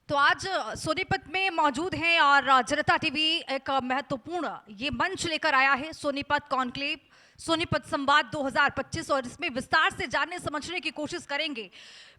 तो आज सोनीपत में मौजूद हैं और जनता टीवी एक महत्वपूर्ण ये मंच लेकर आया है, सोनीपत कॉन्क्लेव, सोनीपत संवाद 2025, और इसमें विस्तार से जानने समझने की कोशिश करेंगे।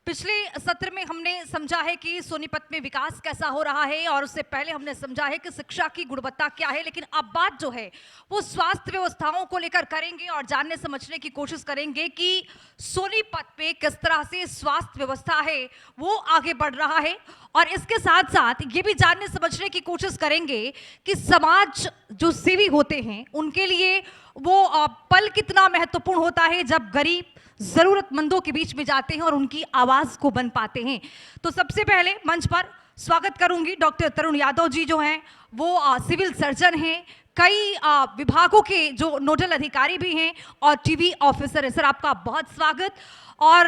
पिछले सत्र में हमने समझा है कि सोनीपत में विकास कैसा हो रहा है, और उससे पहले हमने समझा है कि शिक्षा की गुणवत्ता क्या है, लेकिन अब बात जो है वो स्वास्थ्य व्यवस्थाओं को लेकर करेंगे और जानने समझने की कोशिश करेंगे कि सोनीपत में किस तरह से स्वास्थ्य व्यवस्था है वो आगे बढ़ रहा है। और इसके साथ साथ ये भी जानने समझने की कोशिश करेंगे कि समाज जो सेवी होते हैं उनके लिए वो पल कितना महत्वपूर्ण होता है जब गरीब जरूरतमंदों के बीच में जाते हैं और उनकी आवाज को बन पाते हैं। तो सबसे पहले मंच पर स्वागत करूंगी डॉक्टर तरुण यादव जी, जो हैं वो सिविल सर्जन हैं, कई विभागों के जो नोडल अधिकारी भी हैं और टीवी ऑफिसर हैं। सर, आपका बहुत स्वागत। और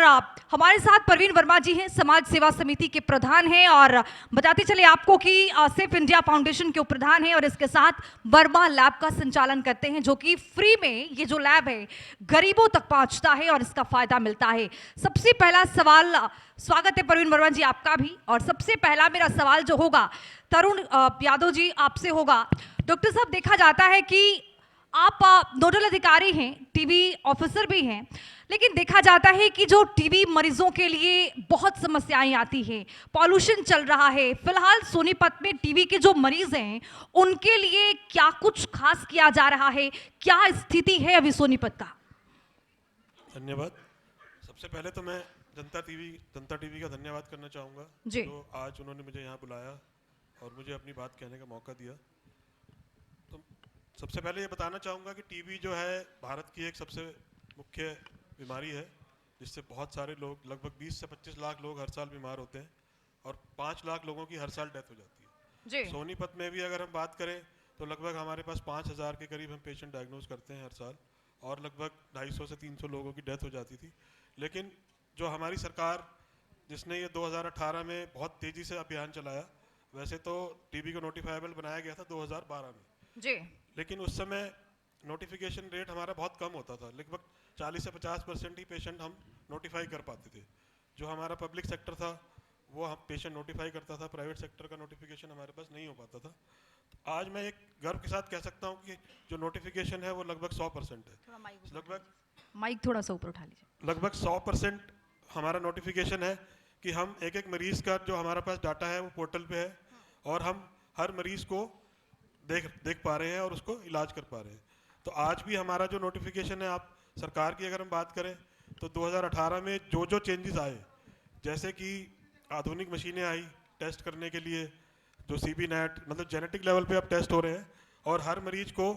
हमारे साथ परवीन वर्मा जी हैं, समाज सेवा समिति के प्रधान हैं, और बताते चले आपको कि सेफ इंडिया फाउंडेशन के उपप्रधान हैं, और इसके साथ वर्मा लैब का संचालन करते हैं, जो कि फ्री में ये जो लैब है गरीबों तक पहुंचता है और इसका फायदा मिलता है। सबसे पहला सवाल, स्वागत है परवीन वर्मा जी आपका भी, और सबसे पहला मेरा सवाल जो होगा तरुण यादव जी आपसे होगा। डॉक्टर साहब, देखा जाता है कि आप नोडल अधिकारी हैं, टीवी ऑफिसर भी हैं, लेकिन देखा जाता है कि जो टीबी मरीजों के लिए बहुत समस्याएं आती हैं, पॉल्यूशन चल रहा है। फिलहाल सोनीपत में टीबी के जो मरीज हैं उनके लिए क्या कुछ खास किया जा रहा है, क्या स्थिति है अभी सोनीपत का? धन्यवाद। सबसे पहले तो मैं जनता टीवी का धन्यवाद करना चाहूँगा, जो आज उन्होंने मुझे यहाँ बुलाया और मुझे अपनी बात कहने का मौका दिया। तो सबसे पहले ये बताना चाहूँगा कि टीबी जो है भारत की एक सबसे मुख्य बीमारी है, जिससे बहुत सारे लोग, लगभग 20 से 25 लाख लोग हर साल बीमार होते हैं और 5 लाख लोगों की हर साल डेथ हो जाती है। सोनीपत में भी अगर हम बात करें तो लगभग हमारे पास 5000 के करीब हम पेशेंट डायग्नोज करते हैं हर साल, और लगभग 250 से 300 लोगों की डेथ हो जाती थी। लेकिन जो हमारी सरकार, जिसने ये 2018 में बहुत तेज़ी से अभियान चलाया, वैसे तो टीबी को नोटिफाइबल बनाया गया था 2012 में जी, लेकिन उस समय नोटिफिकेशन रेट हमारा बहुत कम होता था, लगभग 40 से 50% ही पेशेंट हम नोटिफाई कर पाते थे। जो हमारा पब्लिक सेक्टर था वो हम पेशेंट नोटिफाई करता था, प्राइवेट सेक्टर का नोटिफिकेशन हमारे पास नहीं हो पाता था। तो आज मैं एक गर्व के साथ कह सकता हूँ कि जो नोटिफिकेशन है वो लगभग 100% है। लगभग माइक थोड़ा सा ऊपर उठा लीजिए। लगभग 100% हमारा नोटिफिकेशन है कि हम एक एक मरीज का जो हमारा पास डाटा है वो पोर्टल पे है, और हम हर मरीज को देख पा रहे हैं और उसको इलाज कर पा रहे हैं। तो आज भी हमारा जो नोटिफिकेशन है, आप सरकार की अगर हम बात करें तो 2018 में जो चेंजेस आए, जैसे कि आधुनिक मशीनें आई टेस्ट करने के लिए, जो सीबी नेट, मतलब जेनेटिक लेवल पे अब टेस्ट हो रहे हैं, और हर मरीज को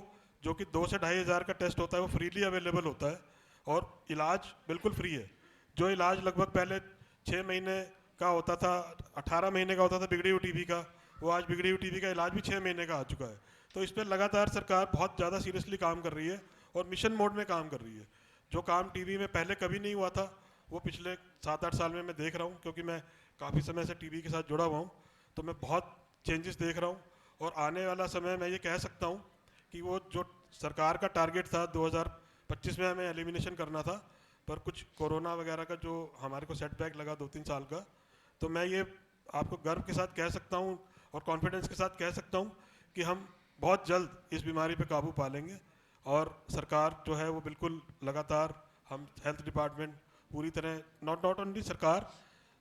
जो कि 2 से 2500 का टेस्ट होता है वो फ्रीली अवेलेबल होता है, और इलाज बिल्कुल फ्री है। जो इलाज लगभग पहले 6 महीने का होता था, 18 महीने का होता था बिगड़ी हुई टीबी का, वो आज बिगड़ी हुई टीबी का इलाज भी 6 महीने का आ चुका है। तो इस पर लगातार सरकार बहुत ज़्यादा सीरियसली काम कर रही है और मिशन मोड में काम कर रही है। जो काम टीबी में पहले कभी नहीं हुआ था वो पिछले 7-8 साल में मैं देख रहा हूँ, क्योंकि मैं काफ़ी समय से टीबी के साथ जुड़ा हुआ हूँ, तो मैं बहुत चेंजेस देख रहा हूँ। और आने वाला समय मैं ये कह सकता हूँ कि वो जो सरकार का टारगेट था 2025 में हमें एलिमिनेशन करना था, पर कुछ कोरोना वगैरह का जो हमारे को सेटबैक लगा 2-3 साल का, तो मैं ये आपको गर्व के साथ कह सकता हूँ और कॉन्फिडेंस के साथ कह सकता हूँ कि हम बहुत जल्द इस बीमारी पे काबू पा लेंगे। और सरकार जो है वो बिल्कुल लगातार, हम हेल्थ डिपार्टमेंट पूरी तरह, नॉट ओनली सरकार,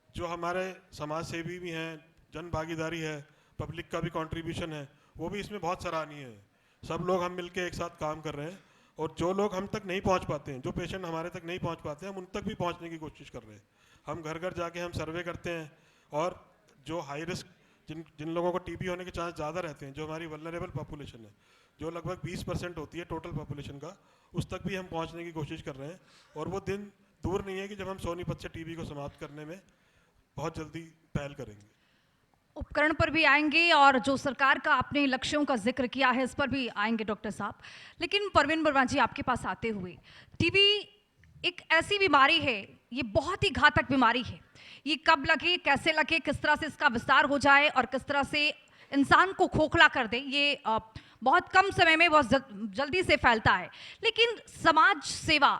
जो हमारे समाज सेवी भी हैं, जन भागीदारी है, पब्लिक का भी कंट्रीब्यूशन है, वो भी इसमें बहुत सराहनीय है। सब लोग हम मिलके एक साथ काम कर रहे हैं, और जो लोग हम तक नहीं पहुंच पाते हैं, जो पेशेंट हमारे तक नहीं पहुंच पाते हैं, हम उन तक भी पहुंचने की कोशिश कर रहे हैं। हम घर घर जाके हम सर्वे करते हैं, और जो हाई रिस्क, जिन लोगों को टीबी होने के चांस ज़्यादा रहते हैं, जो हमारी वल्नरेबल पॉपुलेशन है, जो लगभग 20% होती है टोटल पॉपुलेशन का, उस तक भी हम पहुंचने की कोशिश कर रहे हैं। और वो दिन दूर नहीं है कि जब हम सोनीपत से टीबी को समाप्त करने में बहुत जल्दी पहल करेंगे। उपकरण पर भी आएंगे और जो सरकार का अपने लक्ष्यों का जिक्र किया है इस पर भी आएंगे डॉक्टर साहब, लेकिन परवीन वर्मा जी आपके पास आते हुए, टीबी एक ऐसी बीमारी है, ये बहुत ही घातक बीमारी है। ये कब लगे, कैसे लगे, किस तरह से इसका विस्तार हो जाए और किस तरह से इंसान को खोखला कर दे, ये बहुत कम समय में बहुत जल्दी से फैलता है। लेकिन समाज सेवा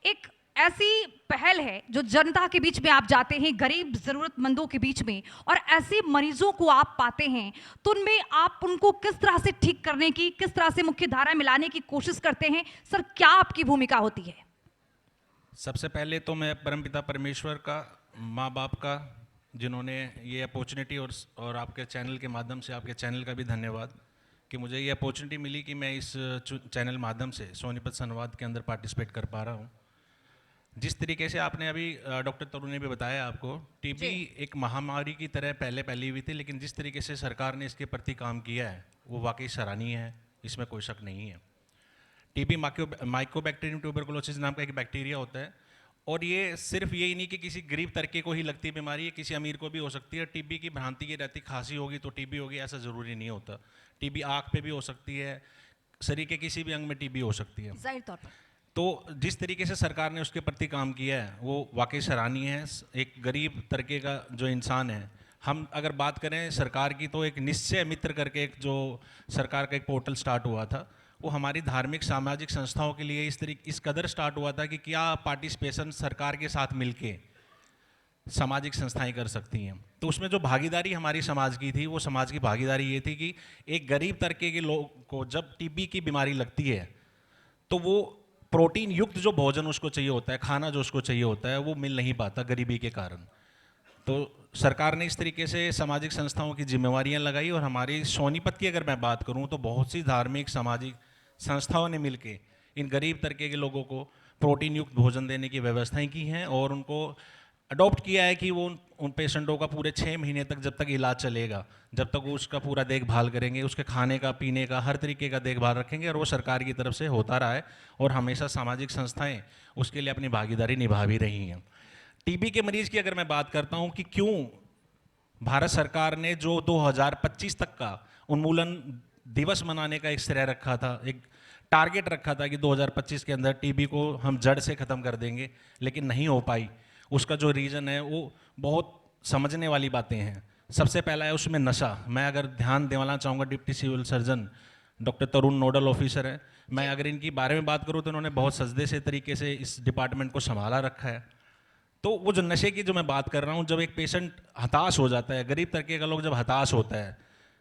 एक ऐसी पहल है जो जनता के बीच में आप जाते हैं, गरीब जरूरतमंदों के बीच में, और ऐसे मरीजों को आप पाते हैं, तो उनमें आप उनको किस तरह से ठीक करने की, किस तरह से मुख्य धारा में लाने की कोशिश करते हैं? सर, क्या आपकी भूमिका होती है? सबसे पहले तो मैं परमपिता परमेश्वर का, माँ बाप का, जिन्होंने ये अपॉर्चुनिटी, और आपके चैनल के माध्यम से आपके चैनल का भी धन्यवाद कि मुझे ये अपॉर्चुनिटी मिली कि मैं इस चैनल माध्यम से सोनीपत संवाद के अंदर पार्टिसिपेट कर पा रहा हूँ। जिस तरीके से आपने अभी डॉक्टर तरुण ने भी बताया आपको, टीबी एक महामारी की तरह पहले फैली हुई थी, लेकिन जिस तरीके से सरकार ने इसके प्रति काम किया है वो वाकई सराहनीय है, इसमें कोई शक नहीं है। टीबी माइकोबैक्टीरियम ट्यूबरकुलोसिस नाम का एक बैक्टीरिया होता है, और ये सिर्फ यही नहीं कि किसी गरीब तबके को ही लगती है बीमारी, है किसी अमीर को भी हो सकती है। टीबी की भ्रांति ये रहती, खांसी होगी तो टीबी होगी, ऐसा ज़रूरी नहीं होता। टीबी आँख पे भी हो सकती है, शरीर के किसी भी अंग में टीबी हो सकती है। जाहिर तौर पर तो जिस तरीके से सरकार ने उसके प्रति काम किया है वो वाकई सराहनीय है। एक गरीब तबके का जो इंसान है, हम अगर बात करें सरकार की, तो एक निश्चय मित्र करके एक जो सरकार का एक पोर्टल स्टार्ट हुआ था, वो हमारी धार्मिक सामाजिक संस्थाओं के लिए इस कदर स्टार्ट हुआ था कि क्या पार्टिसिपेशन सरकार के साथ मिलके सामाजिक संस्थाएं कर सकती हैं। तो उसमें जो भागीदारी हमारी समाज की थी, वो समाज की भागीदारी ये थी कि एक गरीब तबके के लोग को जब टीबी की बीमारी लगती है तो वो प्रोटीन युक्त जो भोजन उसको चाहिए होता है, खाना जो उसको चाहिए होता है, वो मिल नहीं पाता गरीबी के कारण। तो सरकार ने इस तरीके से सामाजिक संस्थाओं की जिम्मेवारियां लगाई, और हमारी सोनीपत की अगर मैं बात करूं तो बहुत सी धार्मिक सामाजिक संस्थाओं ने मिलके इन गरीब तबके के लोगों को प्रोटीन युक्त भोजन देने की व्यवस्थाएं की हैं, और उनको अडॉप्ट किया है कि वो उन पेशेंटों का पूरे 6 महीने तक, जब तक इलाज चलेगा, जब तक वो उसका पूरा देखभाल करेंगे, उसके खाने का पीने का हर तरीके का देखभाल रखेंगे, और वो सरकार की तरफ से होता रहा है, और हमेशा सामाजिक संस्थाएं उसके लिए अपनी भागीदारी निभा भी रही हैं। टीबी के मरीज की अगर मैं बात करता हूं कि क्यों भारत सरकार ने जो 2025 तक का उन्मूलन दिवस मनाने का एक श्रेय रखा था, एक टारगेट रखा था कि 2025 के अंदर टीबी को हम जड़ से ख़त्म कर देंगे, लेकिन नहीं हो पाई। उसका जो रीज़न है वो बहुत समझने वाली बातें हैं। सबसे पहला है उसमें नशा। मैं अगर ध्यान देना चाहूँगा, डिप्टी सिविल सर्जन डॉक्टर तरुण नोडल ऑफिसर है, मैं अगर इनकी बारे में बात करूँ तो इन्होंने बहुत सजदे से तरीके से इस डिपार्टमेंट को संभाला रखा है। तो वो जो नशे की जो मैं बात कर रहा हूँ, जब एक पेशेंट हताश हो जाता है, गरीब तबके का लोग जब हताश होता है,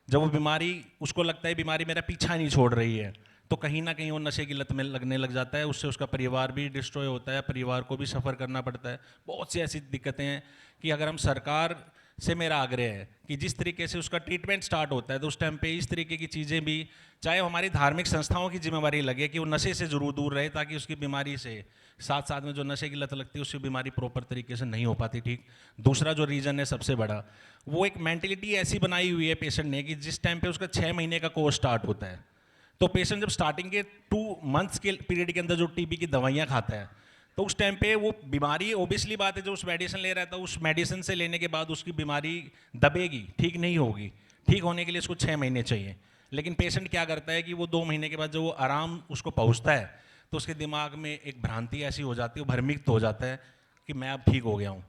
जब वो बीमारी, उसको लगता है बीमारी मेरा पीछा नहीं छोड़ रही है, तो कहीं ना कहीं वो नशे की लत में लगने लग जाता है। उससे उसका परिवार भी डिस्ट्रॉय होता है, परिवार को भी सफ़र करना पड़ता है। बहुत सी ऐसी दिक्कतें हैं कि अगर हम सरकार से, मेरा आग्रह है कि जिस तरीके से उसका ट्रीटमेंट स्टार्ट होता है तो उस टाइम पे इस तरीके की चीज़ें भी, चाहे हमारी धार्मिक संस्थाओं की जिम्मेवारी लगे कि वो नशे से जरूर दूर रहे, ताकि उसकी बीमारी से साथ साथ में जो नशे की लत लगती है उसकी बीमारी प्रॉपर तरीके से नहीं हो पाती ठीक। दूसरा जो रीज़न है सबसे बड़ा, वो एक मेंटेलिटी ऐसी बनाई हुई है पेशेंट ने कि जिस टाइम पे उसका 6 महीने का कोर्स स्टार्ट होता है, तो पेशेंट जब स्टार्टिंग के 2 मंथ्स के पीरियड के अंदर जो टीबी की दवाइयाँ खाता है, तो उस टाइम पे वो बीमारी, ओबियसली बात है, जो उस मेडिसिन ले रहा था, उस मेडिसिन से लेने के बाद उसकी बीमारी दबेगी, ठीक नहीं होगी। ठीक होने के लिए उसको 6 महीने चाहिए। लेकिन पेशेंट क्या करता है कि वो 2 महीने के बाद जब वो आराम उसको पहुंचता है, तो उसके दिमाग में एक भ्रांति ऐसी हो जाती है, भ्रमित हो जाता है कि मैं अब ठीक हो गया हूँ।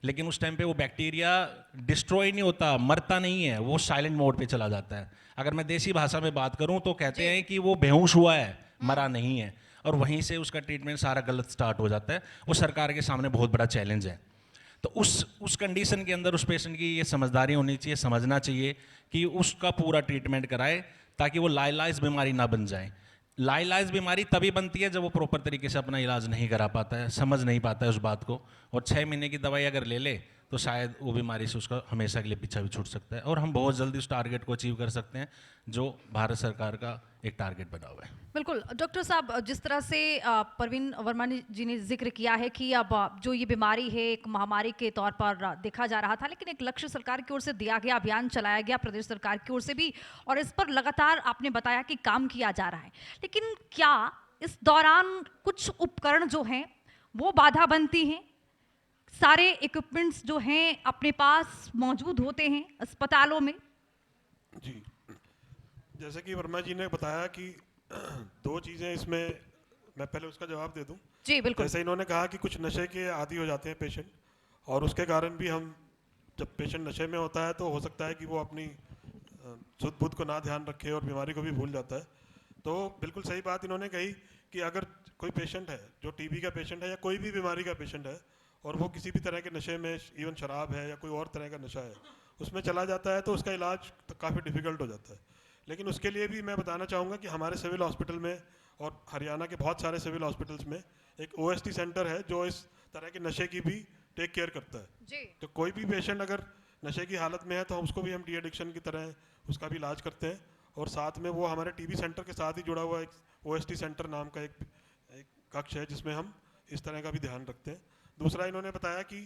लेकिन उस टाइम पे वो बैक्टीरिया डिस्ट्रॉय नहीं होता, मरता नहीं है, वो साइलेंट मोड पे चला जाता है। अगर मैं देसी भाषा में बात करूं तो कहते हैं कि वो बेहोश हुआ है, मरा नहीं है, और वहीं से उसका ट्रीटमेंट सारा गलत स्टार्ट हो जाता है। वो सरकार के सामने बहुत बड़ा चैलेंज है। तो उस कंडीशन के अंदर उस पेशेंट की ये समझदारी होनी चाहिए, समझना चाहिए कि उसका पूरा ट्रीटमेंट कराए, ताकि वो लाइलाज बीमारी ना बन जाए। लाइलाज बीमारी तभी बनती है जब वो प्रॉपर तरीके से अपना इलाज नहीं करा पाता है, समझ नहीं पाता है उस बात को, और 6 महीने की दवाई अगर ले ले तो शायद वो बीमारी से उसका हमेशा के लिए पीछा भी छूट सकता है, और हम बहुत जल्दी उस टारगेट को अचीव कर सकते हैं जो भारत सरकार का एक टारगेट बना हुआ है। बिल्कुल डॉक्टर साहब, जिस तरह से परवीन वर्मा जी ने जिक्र किया है कि अब जो ये बीमारी है एक महामारी के तौर पर देखा जा रहा था, लेकिन एक लक्ष्य सरकार की ओर से दिया गया, अभियान चलाया गया प्रदेश सरकार की ओर से भी, और इस पर लगातार आपने बताया कि काम किया जा रहा है। लेकिन क्या इस दौरान कुछ उपकरण जो हैं वो बाधा बनती हैं? सारे इक्विपमेंट्स जो हैं अपने पास मौजूद होते हैं अस्पतालों में? जी, जैसे कि वर्मा जी ने बताया कि 2 चीज़ें इसमें, मैं पहले उसका जवाब दे दूं। जी बिल्कुल। जैसे इन्होंने कहा कि कुछ नशे के आदी हो जाते हैं पेशेंट, और उसके कारण भी हम, जब पेशेंट नशे में होता है तो हो सकता है कि वो अपनी शुद्ध बुद्ध को ना ध्यान रखे और बीमारी को भी भूल जाता है। तो बिल्कुल सही बात इन्होंने कही कि अगर कोई पेशेंट है जो टीबी का पेशेंट है या कोई भी बीमारी का पेशेंट है और वो किसी भी तरह के नशे में, इवन शराब है या कोई और तरह का नशा है, उसमें चला जाता है तो उसका इलाज काफ़ी डिफ़िकल्ट हो जाता है। लेकिन उसके लिए भी मैं बताना चाहूँगा कि हमारे सिविल हॉस्पिटल में और हरियाणा के बहुत सारे सिविल हॉस्पिटल्स में एक OST सेंटर है जो इस तरह के नशे की भी टेक केयर करता है जी। तो कोई भी पेशेंट अगर नशे की हालत में है तो उसको भी हम डी एडिक्शन की तरह उसका भी इलाज करते हैं। और साथ में वो हमारे टीबी सेंटर के साथ ही जुड़ा हुआ एक OST सेंटर नाम का एक कक्ष है जिसमें हम इस तरह का भी ध्यान रखते हैं। दूसरा इन्होंने बताया कि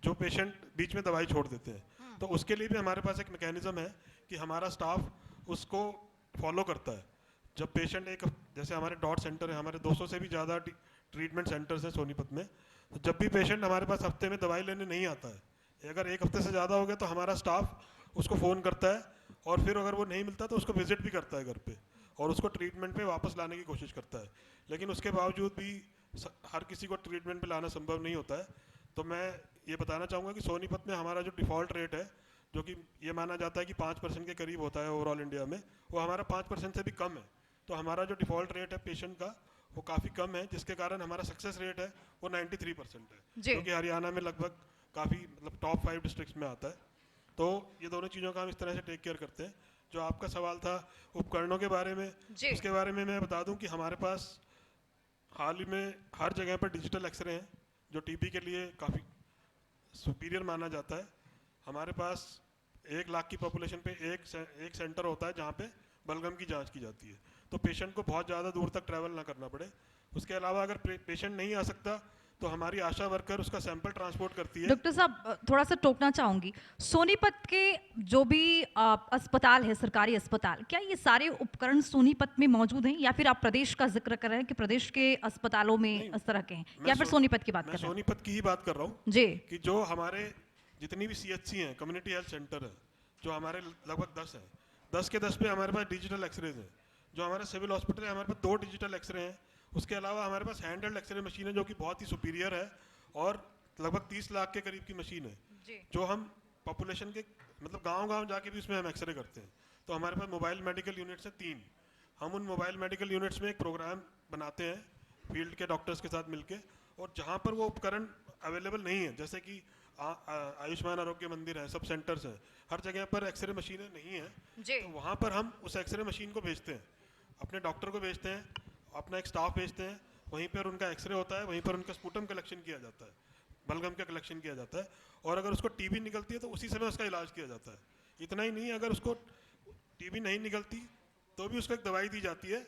जो पेशेंट बीच में दवाई छोड़ देते हैं तो उसके लिए भी हमारे पास एक मैकेनिज्म है कि हमारा स्टाफ उसको फॉलो करता है। जब पेशेंट एक, जैसे हमारे डॉट सेंटर है, हमारे 200 से भी ज़्यादा ट्रीटमेंट सेंटर्स हैं सोनीपत में, तो जब भी पेशेंट हमारे पास हफ्ते में दवाई लेने नहीं आता है, अगर एक हफ्ते से ज़्यादा हो गया तो हमारा स्टाफ उसको फ़ोन करता है और फिर अगर वो नहीं मिलता तो उसको विजिट भी करता है घर पे और उसको ट्रीटमेंट पे वापस लाने की कोशिश करता है। लेकिन उसके बावजूद भी हर किसी को ट्रीटमेंट पे लाना संभव नहीं होता है। तो मैं ये बताना चाहूँगा कि सोनीपत में हमारा जो डिफ़ॉल्ट रेट है, जो कि ये माना जाता है कि 5% के करीब होता है ओवरऑल इंडिया में, वो हमारा 5% से भी कम है। तो हमारा जो डिफ़ॉल्ट रेट है पेशेंट का वो काफ़ी कम है, जिसके कारण हमारा सक्सेस रेट है वो 93% है, जो कि हरियाणा में लगभग काफ़ी मतलब टॉप 5 डिस्ट्रिक्ट्स में आता है। तो ये दोनों चीज़ों का हम इस तरह से टेक केयर करते हैं। जो आपका सवाल था उपकरणों के बारे में, उसके बारे में मैं बता दूं कि हमारे पास हाल ही में हर जगह पर डिजिटल एक्सरे हैं जो टीबी के लिए काफ़ी सुपीरियर माना जाता है। हमारे पास 1 लाख की पॉपुलेशन पे एक सेंटर होता है जहाँ पे बलगम की जांच की जाती है, तो पेशेंट को बहुत ज़्यादा दूर तक ट्रैवल ना करना पड़े। उसके अलावा अगर पेशेंट नहीं आ सकता तो हमारी आशा वर्कर उसका सैंपल ट्रांसपोर्ट करती है। डॉक्टर साहब थोड़ा सा टोकना चाहूंगी, सोनीपत के जो भी अस्पताल है, सरकारी अस्पताल, क्या ये सारे उपकरण सोनीपत में मौजूद हैं या फिर आप प्रदेश का जिक्र कर रहे हैं कि प्रदेश के अस्पतालों में इस तरह के हैं, या फिर सोनीपत की बात कर रहे हैं? सोनीपत की ही बात कर रहा हूँ जी, कि जो हमारे जितनी भी CHC हैं, कम्युनिटी हेल्थ सेंटर है, जो हमारे लगभग 10 हैं, 10 के 10 पे हमारे पास डिजिटल एक्सरेज हैं। जो हमारे सिविल हॉस्पिटल है हमारे पास 2 डिजिटल एक्सरे हैं। उसके अलावा हमारे पास हैंड हेल्ड एक्सरे मशीन है जो कि बहुत ही सुपीरियर है और लगभग 30 लाख के करीब की मशीन है, जो हम पॉपुलेशन के मतलब गांव-गांव जाके भी उसमें हम एक्सरे करते हैं। तो हमारे पास मोबाइल मेडिकल यूनिट्स हैं 3। हम उन मोबाइल मेडिकल यूनिट्स में एक प्रोग्राम बनाते हैं फील्ड के डॉक्टर्स के साथ मिलके, और जहाँ पर वो उपकरण अवेलेबल नहीं है, जैसे कि आयुष्मान आरोग्य मंदिर है, सब सेंटर्स हैं, हर जगह पर एक्सरे मशीनें नहीं हैं, तो वहाँ पर हम उस एक्सरे मशीन को भेजते हैं, अपने डॉक्टर को भेजते हैं, अपना एक स्टाफ भेजते हैं, वहीं पर उनका एक्सरे होता है, वहीं पर उनका स्पूटम कलेक्शन किया जाता है, बलगम का कलेक्शन किया जाता है, और अगर उसको टीबी निकलती है तो उसी समय उसका इलाज किया जाता है। इतना ही नहीं, अगर उसको टीबी नहीं निकलती तो भी उसको एक दवाई दी जाती है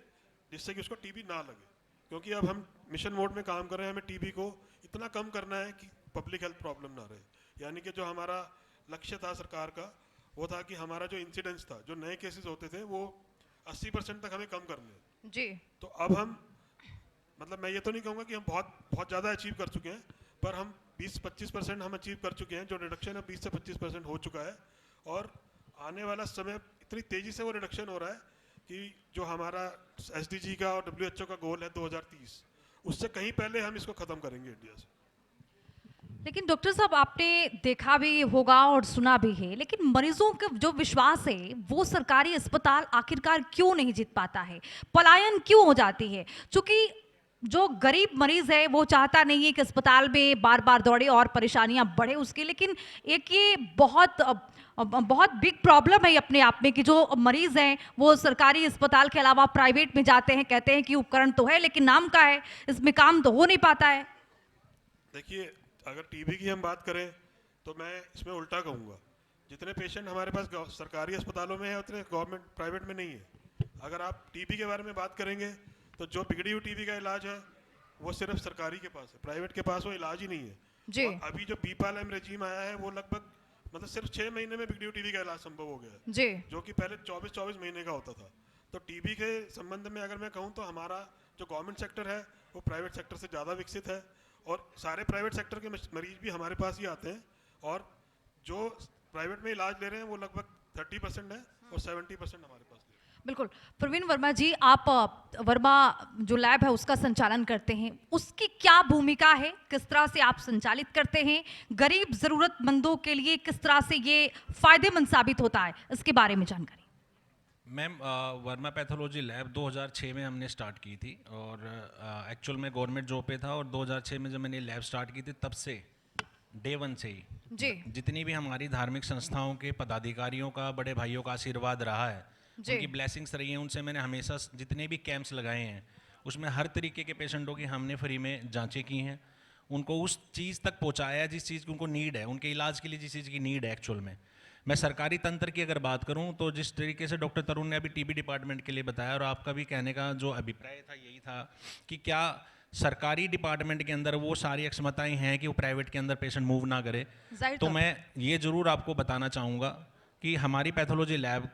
जिससे कि उसको टीबी ना लगे, क्योंकि अब हम मिशन मोड में काम कर रहे हैं, हमें टीबी को इतना कम करना है कि पब्लिक हेल्थ प्रॉब्लम ना रहे। यानी कि जो हमारा लक्ष्य था सरकार का वो था कि हमारा जो इंसिडेंस था, जो नए केसेस होते थे वो 80% तक हमें कम करने हैं जी। तो अब हम मतलब मैं ये तो नहीं कहूँगा कि हम बहुत ज़्यादा अचीव कर चुके हैं, पर हम 20-25% हम अचीव कर चुके हैं। जो रिडक्शन है 20 से 25% हो चुका है, और आने वाला समय इतनी तेज़ी से वो रिडक्शन हो रहा है कि जो हमारा SDG का और WHO का गोल है 2030, उससे कहीं पहले हम इसको ख़त्म करेंगे इंडिया से। लेकिन डॉक्टर साहब आपने देखा भी होगा और सुना भी है, लेकिन मरीजों का जो विश्वास है वो सरकारी अस्पताल आखिरकार क्यों नहीं जीत पाता है, पलायन क्यों हो जाती है? क्योंकि जो गरीब मरीज है वो चाहता नहीं है कि अस्पताल में बार बार दौड़े और परेशानियां बढ़े उसकी, लेकिन एक ये बहुत बिग प्रॉब्लम है अपने आप में कि जो मरीज हैं वो सरकारी अस्पताल के अलावा प्राइवेट में जाते हैं, कहते हैं कि उपकरण तो है लेकिन नाम का है, इसमें काम तो हो नहीं पाता है। देखिए, अगर टीबी की हम बात करें तो मैं इसमें उल्टा कहूँगा, जितने पेशेंट हमारे पास सरकारी अस्पतालों में है उतने गवर्नमेंट प्राइवेट में नहीं है। अगर आप टीबी के बारे में बात करेंगे तो जो बिगड़ी हुई टीबी का इलाज है वो सिर्फ सरकारी के पास है, प्राइवेट के पास वो इलाज ही नहीं है जी। और अभी जो BPALM रेजीम आया है वो लगभग मतलब सिर्फ 6 महीने में बिगड़ी हुई टीबी का इलाज संभव हो गया है जी। जो कि पहले 24 महीने का होता था। तो टीबी के संबंध में अगर मैं कहूँ तो हमारा जो गवर्नमेंट सेक्टर है वो प्राइवेट सेक्टर से ज़्यादा विकसित है, और सारे प्राइवेट सेक्टर के मरीज भी हमारे पास ही आते हैं, और जो प्राइवेट में इलाज ले रहे हैं वो लगभग 30% है और 70% हमारे पास। बिल्कुल। प्रवीण वर्मा जी, आप वर्मा जो लैब है उसका संचालन करते हैं, उसकी क्या भूमिका है, किस तरह से आप संचालित करते हैं, गरीब जरूरतमंदों के लिए किस तरह से ये फायदेमंद साबित होता है, इसके बारे में जानकारी। मैम वर्मा पैथोलॉजी लैब 2006 में हमने स्टार्ट की थी और एक्चुअल में गवर्नमेंट जॉब पे था और 2006 में जब मैंने लैब स्टार्ट की थी तब से डे वन से ही जी जितनी भी हमारी धार्मिक संस्थाओं के पदाधिकारियों का बड़े भाइयों का आशीर्वाद रहा है, जी। उनकी ब्लेसिंग्स रही हैं, उनसे मैंने हमेशा जितने भी कैंप्स लगाए हैं उसमें हर तरीके के पेशेंटों की हमने फ्री में जांचें की हैं, उनको उस चीज़ तक पहुंचाया है जिस चीज़ की उनको नीड है, उनके इलाज के लिए जिस चीज़ की नीड है। एक्चुअल में मैं सरकारी तंत्र की अगर बात करूं तो जिस तरीके से डॉक्टर तरुण ने अभी टीबी डिपार्टमेंट के लिए बताया और आपका भी कहने का जो अभिप्राय था यही था कि क्या सरकारी डिपार्टमेंट के अंदर वो सारी अक्षमताएं हैं कि वो प्राइवेट के अंदर पेशेंट मूव ना करे, जाहिर तो तौर मैं ये ज़रूर आपको बताना चाहूँगा कि हमारी पैथोलॉजी लैब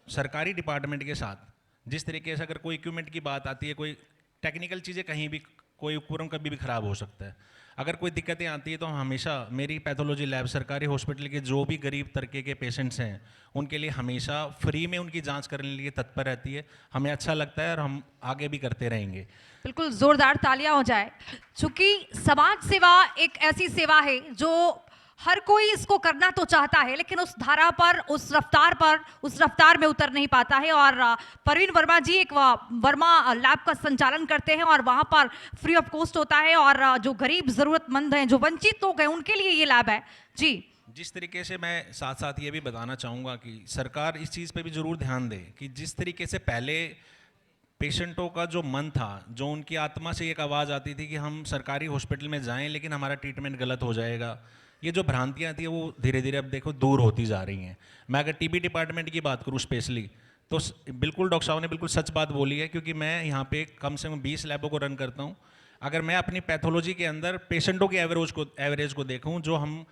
सरकारी डिपार्टमेंट के साथ जिस तरीके से अगर कोई इक्विपमेंट की बात आती है, कोई टेक्निकल चीज़ें कहीं भी कोई उपकरण कभी भी ख़राब हो सकता है, अगर कोई दिक्कतें आती है तो हमेशा मेरी पैथोलॉजी लैब सरकारी हॉस्पिटल के जो भी गरीब तबके के पेशेंट्स हैं उनके लिए हमेशा फ्री में उनकी जांच करने के लिए तत्पर रहती है। हमें अच्छा लगता है और हम आगे भी करते रहेंगे। बिल्कुल जोरदार तालियां हो जाए, क्योंकि समाज सेवा एक ऐसी सेवा है जो हर कोई इसको करना तो चाहता है, लेकिन उस धारा पर, उस रफ्तार में उतर नहीं पाता है। और प्रवीण वर्मा जी एक वर्मा लैब का संचालन करते हैं और वहां पर फ्री ऑफ कॉस्ट होता है और जो गरीब जरूरतमंद हैं, जो वंचित लोग हैं, उनके लिए ये लैब है जी। जिस तरीके से मैं साथ साथ ये भी बताना चाहूँगा कि सरकार इस चीज़ पे भी ज़रूर ध्यान दे कि जिस तरीके से पहले पेशेंटों का जो मन था, जो उनकी आत्मा से एक आवाज़ आती थी कि हम सरकारी हॉस्पिटल में जाएं लेकिन हमारा ट्रीटमेंट गलत हो जाएगा, ये जो भ्रांतियाँ थी वो धीरे धीरे अब देखो दूर होती जा रही हैं। मैं अगर टीबी डिपार्टमेंट की बात करूँ स्पेशली तो बिल्कुल डॉक्टर साहब ने बिल्कुल सच बात बोली है, क्योंकि मैं यहाँ पे कम से कम 20 लैबों को रन करता हूँ। अगर मैं अपनी पैथोलॉजी के अंदर पेशेंटों की एवरेज को देखूँ जो हम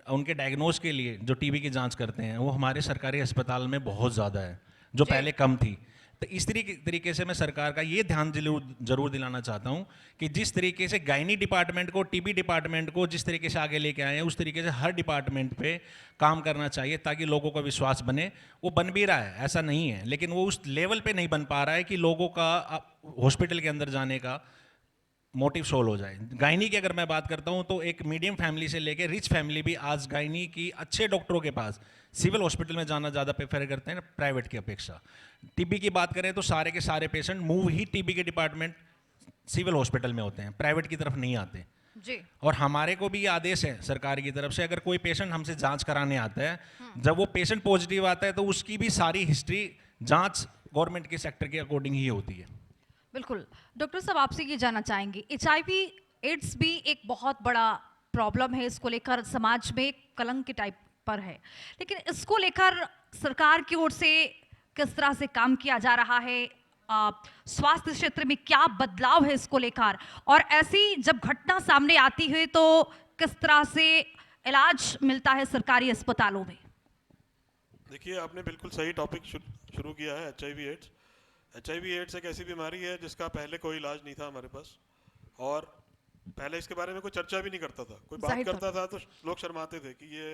उनके डायग्नोज के लिए जो टीबी की जांच करते हैं वो हमारे सरकारी अस्पताल में बहुत ज़्यादा है, जो पहले कम थी। तो इस तरीके से मैं सरकार का ये ध्यान जरूर दिलाना चाहता हूँ कि जिस तरीके से गायनी डिपार्टमेंट को, टीबी डिपार्टमेंट को जिस तरीके से आगे लेके आए हैं उस तरीके से हर डिपार्टमेंट पे काम करना चाहिए ताकि लोगों का विश्वास बने। वो बन भी रहा है, ऐसा नहीं है, लेकिन वो उस लेवल पे नहीं बन पा रहा है कि लोगों का हॉस्पिटल के अंदर जाने का मोटिव सोल्व हो जाए। गायनी की अगर मैं बात करता हूं तो एक मीडियम फैमिली से लेकर रिच फैमिली भी आज गायनी की अच्छे डॉक्टरों के पास सिविल हॉस्पिटल में जाना ज़्यादा प्रेफर करते हैं प्राइवेट की अपेक्षा। टीबी की बात करें तो सारे के सारे पेशेंट मूव ही टीबी के डिपार्टमेंट सिविल हॉस्पिटल में होते हैं, प्राइवेट की तरफ नहीं आते जी। और हमारे को भी ये आदेश है सरकार की तरफ से, अगर कोई पेशेंट हमसे जांच कराने आता है, जब वो पेशेंट पॉजिटिव आता है तो उसकी भी सारी हिस्ट्री जांच गवर्नमेंट के सेक्टर के अकॉर्डिंग ही होती है। बिल्कुल। डॉक्टर साहब आपसे ये जानना चाहेंगे, HIV एड्स भी एक बहुत बड़ा प्रॉब्लम है, इसको लेकर समाज में एक कलंक के टाइप पर है, लेकिन इसको लेकर सरकार की ओर से किस तरह से काम किया जा रहा है? स्वास्थ्य क्षेत्र में क्या बदलाव है इसको लेकर, और ऐसी जब घटना सामने आती है तो किस तरह से इलाज मिलता है सरकारी अस्पतालों में? देखिए, आपने बिल्कुल सही टॉपिक शुरू किया है। HIV एड्स एक ऐसी बीमारी है जिसका पहले कोई इलाज नहीं था हमारे पास, और पहले इसके बारे में कोई चर्चा भी नहीं करता था। कोई बात करता था तो लोग शर्माते थे कि ये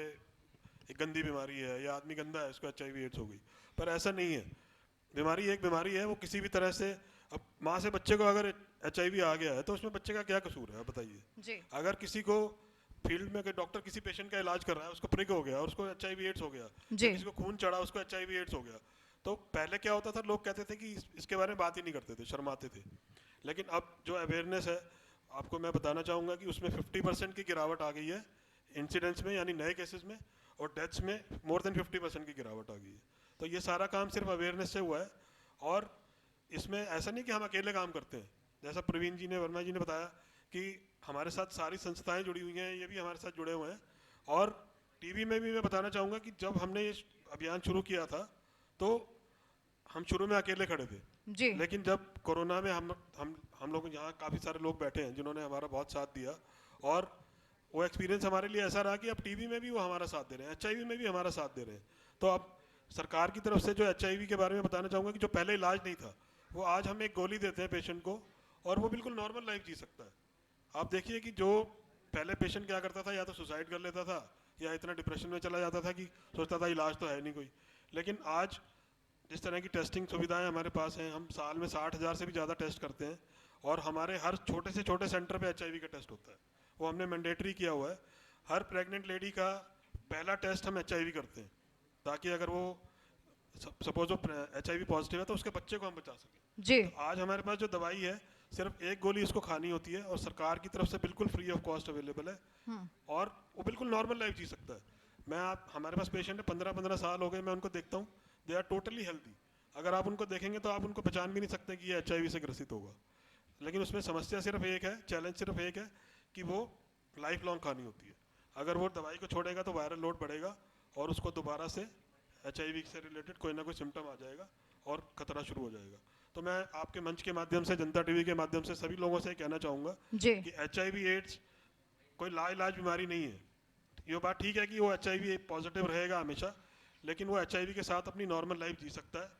एक गंदी बीमारी है, या आदमी गंदा है, इसको HIV एड्स हो गई। पर ऐसा नहीं है। बीमारी एक बीमारी है, वो किसी भी तरह से, अब माँ से बच्चे को अगर HIV आ गया है तो उसमें बच्चे का क्या कसूर है, बताइए। अगर किसी को फील्ड में डॉक्टर किसी पेशेंट का इलाज कर रहा है, उसको प्रिक हो गया और उसको HIV एड्स हो गया, किसी को खून चढ़ा उसको HIV एड्स हो गया, तो पहले क्या होता था, लोग कहते थे कि इसके बारे में बात ही नहीं करते थे, शर्माते थे। लेकिन अब जो अवेयरनेस है, आपको मैं बताना चाहूँगा कि उसमें 50% की गिरावट आ गई है इंसिडेंट्स में, यानी नए केसेस में, और डेथ्स में मोर देन 50% की गिरावट आ गई है। तो ये सारा काम सिर्फ अवेयरनेस से हुआ है, और इसमें ऐसा नहीं कि हम अकेले काम करते हैं। जैसा प्रवीण जी ने, वर्मा जी ने बताया कि हमारे साथ सारी संस्थाएं जुड़ी हुई हैं, ये भी हमारे साथ जुड़े हुए हैं। और टीबी में भी मैं बताना चाहूँगा कि जब हमने ये अभियान शुरू किया था तो हम शुरू में अकेले खड़े थे जी। लेकिन जब कोरोना में हम लोग यहाँ काफ़ी सारे लोग बैठे हैं जिन्होंने हमारा बहुत साथ दिया, और वो एक्सपीरियंस हमारे लिए ऐसा रहा कि अब टीबी में भी वो हमारा साथ दे रहे हैं, HIV में भी हमारा साथ दे रहे हैं। तो अब सरकार की तरफ से जो HIV के बारे में बताना चाहूँगा कि जो पहले इलाज नहीं था, वो आज हम एक गोली देते हैं पेशेंट को और वो बिल्कुल नॉर्मल लाइफ जी सकता है। आप देखिए कि जो पहले पेशेंट क्या करता था, या तो सुसाइड कर लेता था या इतना डिप्रेशन में चला जाता था कि सोचता था इलाज तो है नहीं कोई। लेकिन आज जिस तरह की टेस्टिंग सुविधाएं हमारे पास हैं, हम साल में 60,000 से भी ज़्यादा टेस्ट करते हैं, और हमारे हर छोटे से छोटे सेंटर पे HIV का टेस्ट होता है, वो हमने मैंडेटरी किया हुआ है। हर प्रेग्नेंट लेडी का पहला टेस्ट हम HIV करते हैं, ताकि अगर वो सपोज वो HIV पॉजिटिव है तो उसके बच्चे को हम बचा सकें। जी तो आज हमारे पास जो दवाई है सिर्फ एक गोली इसको खानी होती है और सरकार की तरफ से बिल्कुल फ्री ऑफ कॉस्ट अवेलेबल है और वो बिल्कुल नॉर्मल लाइफ जी सकता है। हमारे पास पेशेंट है 15-15 साल हो गए, मैं उनको देखता हूँ, दे आर टोटली हेल्दी। अगर आप उनको देखेंगे तो आप उनको पहचान भी नहीं सकते कि ये HIV से ग्रसित होगा। लेकिन उसमें समस्या सिर्फ एक है, चैलेंज सिर्फ एक है कि वो लाइफ लॉन्ग खानी होती है। अगर वो दवाई को छोड़ेगा तो वायरल लोड बढ़ेगा और उसको दोबारा से HIV से रिलेटेड कोई ना कोई सिम्टम आ जाएगा और खतरा शुरू हो जाएगा। तो मैं आपके मंच के माध्यम से, जनता टीवी के माध्यम से सभी लोगों से कहना चाहूँगा जी कि HIV एड्स कोई लाइलाज बीमारी नहीं है। ये बात ठीक है कि वो HIV पॉजिटिव रहेगा हमेशा, लेकिन वो HIV के साथ अपनी नॉर्मल लाइफ जी सकता है।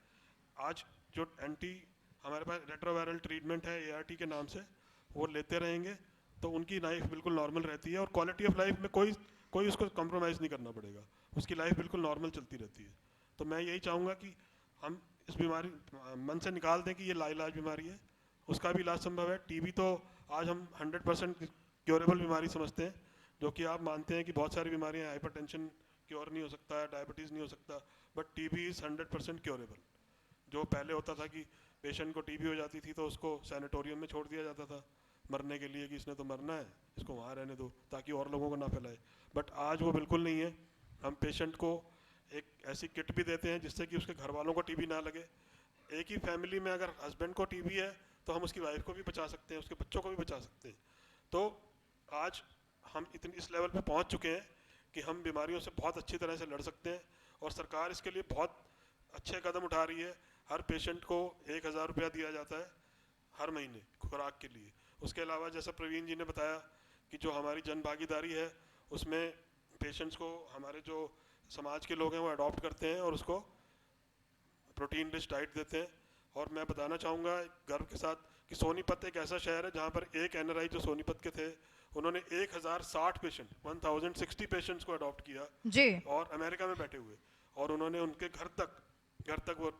आज जो हमारे पास रेट्रोवायरल ट्रीटमेंट है ART के नाम से, वो लेते रहेंगे तो उनकी लाइफ बिल्कुल नॉर्मल रहती है और क्वालिटी ऑफ लाइफ में कोई उसको कॉम्प्रोमाइज़ नहीं करना पड़ेगा, उसकी लाइफ बिल्कुल नॉर्मल चलती रहती है। तो मैं यही चाहूँगा कि हम इस बीमारी मन से निकाल दें कि ये लाइलाज बीमारी है, उसका भी इलाज संभव है। TB तो आज हम 100% क्योरेबल बीमारी समझते हैं, जो कि आप मानते हैं कि बहुत सारी बीमारियाँ, हाइपरटेंशन क्योर नहीं हो सकता है, डायबिटीज़ नहीं हो सकता, बट TB इज़ 100% क्योरेबल। जो पहले होता था कि पेशेंट को TB हो जाती थी तो उसको सैनिटोरियम में छोड़ दिया जाता था मरने के लिए कि इसने तो मरना है, इसको वहाँ रहने दो ताकि और लोगों को ना फैलाए। बट आज वो बिल्कुल नहीं है। हम पेशेंट को एक ऐसी किट भी देते हैं जिससे कि उसके घर वालों को TB ना लगे। एक ही फैमिली में अगर हस्बैंड को TB है तो हम उसकी वाइफ को भी बचा सकते हैं, उसके बच्चों को भी बचा सकते हैं। तो आज हम इस लेवल पे पहुंच चुके हैं कि हम बीमारियों से बहुत अच्छी तरह से लड़ सकते हैं और सरकार इसके लिए बहुत अच्छे कदम उठा रही है। हर पेशेंट को 1000 रुपया दिया जाता है हर महीने खुराक के लिए। उसके अलावा जैसा प्रवीण जी ने बताया कि जो हमारी जन भागीदारी है उसमें पेशेंट्स को हमारे जो समाज के लोग हैं वो अडॉप्ट करते हैं और उसको प्रोटीन रिच डाइट देते हैं। और मैं बताना चाहूँगा गर्व के साथ कि सोनीपत एक ऐसा शहर है जहाँ पर एक NRI जो सोनीपत के थे, उन्होंने 1060 पेशेंट्स को अडॉप्ट किया जी और अमेरिका में बैठे हुए, और उन्होंने उनके घर तक वो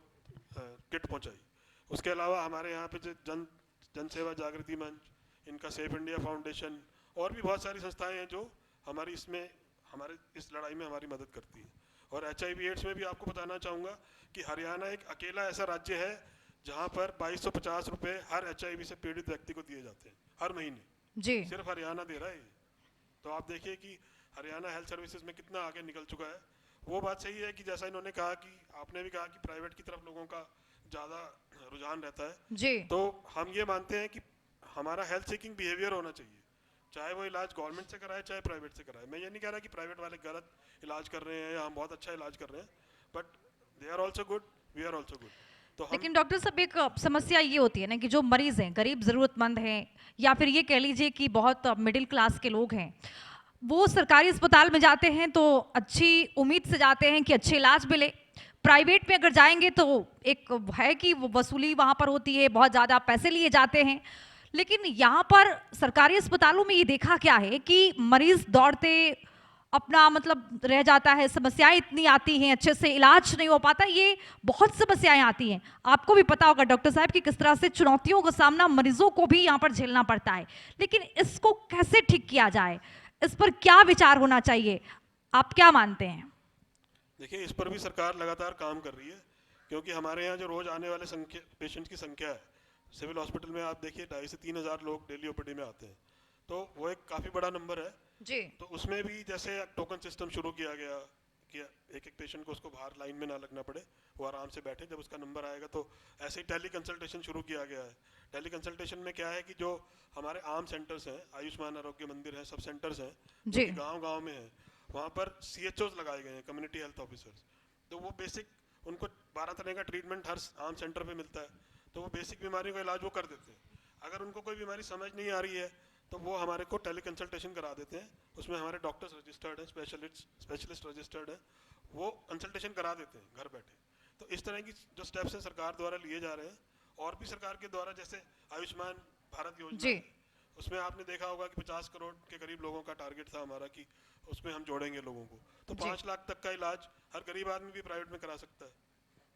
किट पहुंचाई। उसके अलावा हमारे यहाँ पे जो जन सेवा जागृति मंच, इनका सेफ इंडिया फाउंडेशन और भी बहुत सारी संस्थाएं हैं जो हमारे इस लड़ाई में हमारी मदद करती है। और HIV एड्स में भी आपको बताना चाहूँगा कि हरियाणा एक अकेला ऐसा राज्य है जहाँ पर 2250 रुपये हर HIV से पीड़ित व्यक्ति को दिए जाते हैं हर महीने। जी सिर्फ हरियाणा दे रहा है ये। तो आप देखिए कि हरियाणा हेल्थ सर्विसेज में कितना आगे निकल चुका है। वो बात सही है कि जैसा इन्होंने कहा कि आपने भी कहा कि प्राइवेट की तरफ लोगों का ज़्यादा रुझान रहता है। जी तो हम ये मानते हैं कि हमारा हेल्थ सीकिंग बिहेवियर होना चाहिए, चाहे वो इलाज गवर्नमेंट से कराए चाहे प्राइवेट से कराए। मैं ये नहीं कह रहा कि प्राइवेट वाले गलत इलाज कर रहे हैं या हम बहुत अच्छा इलाज कर रहे हैं, but they are also good, we are also good. तो हम लेकिन डॉक्टर साहब एक समस्या ये होती है ना कि जो मरीज हैं, गरीब ज़रूरतमंद हैं, या फिर ये कह लीजिए कि बहुत मिडिल क्लास के लोग हैं, वो सरकारी अस्पताल में जाते हैं तो अच्छी उम्मीद से जाते हैं कि अच्छे इलाज मिले। प्राइवेट में अगर जाएंगे तो एक है कि वो वसूली वहाँ पर होती है, बहुत ज़्यादा पैसे लिए जाते हैं। लेकिन यहाँ पर सरकारी अस्पतालों में ये देखा क्या है कि मरीज दौड़ते अपना मतलब रह जाता है, समस्याएं इतनी आती हैं, अच्छे से इलाज नहीं हो पाता, ये बहुत समस्याएं आती हैं। आपको भी पता होगा डॉक्टर साहब कि किस तरह से चुनौतियों का सामना मरीजों को भी यहाँ पर झेलना पड़ता है। लेकिन इसको कैसे ठीक किया जाए, इस पर क्या विचार होना चाहिए, आप क्या मानते हैं? देखिए, इस पर भी सरकार लगातार काम कर रही है, क्योंकि हमारे यहाँ जो रोज आने वाले पेशेंट्स की संख्या है, सिविल हॉस्पिटल में आप देखिए 2500 से 3000 लोग डेली OPD में आते हैं, तो वो एक काफ़ी बड़ा नंबर है जी। तो उसमें भी जैसे टोकन सिस्टम शुरू किया गया कि एक पेशेंट को उसको बाहर लाइन में ना लगना पड़े, वो आराम से बैठे, जब उसका नंबर आएगा तो ऐसे ही टेली कंसल्टेशन शुरू किया गया है। टेली कंसल्टेशन में क्या है कि जो हमारे आम सेंटर्स हैं, आयुष्मान आरोग्य मंदिर है, सब सेंटर्स हैं जो कि गाँव में हैं, वहाँ पर CHOs लगाए गए हैं, कम्युनिटी हेल्थ ऑफिसर्स। तो वो बेसिक उनको 12 तरह का ट्रीटमेंट हर आम सेंटर पे मिलता है, तो वो बेसिक बीमारियों का इलाज वो कर देते हैं। अगर उनको कोई बीमारी समझ नहीं आ रही है तो वो हमारे को टेली कंसल्टेशन करा देते हैं, उसमें हमारे डॉक्टर्स रजिस्टर्ड हैं, स्पेशलिस्ट रजिस्टर्ड हैं, वो कंसल्टेशन करा देते हैं घर बैठे। तो इस तरह की जो स्टेप्स हैं सरकार द्वारा लिए जा रहे हैं, और भी सरकार के द्वारा जैसे आयुष्मान भारत योजना है, उसमें आपने देखा होगा कि 50 करोड़ के करीब लोगों का टारगेट था हमारा कि उसमें हम जोड़ेंगे लोगों को, तो 5 लाख तक का इलाज हर गरीब आदमी भी प्राइवेट में करा सकता है।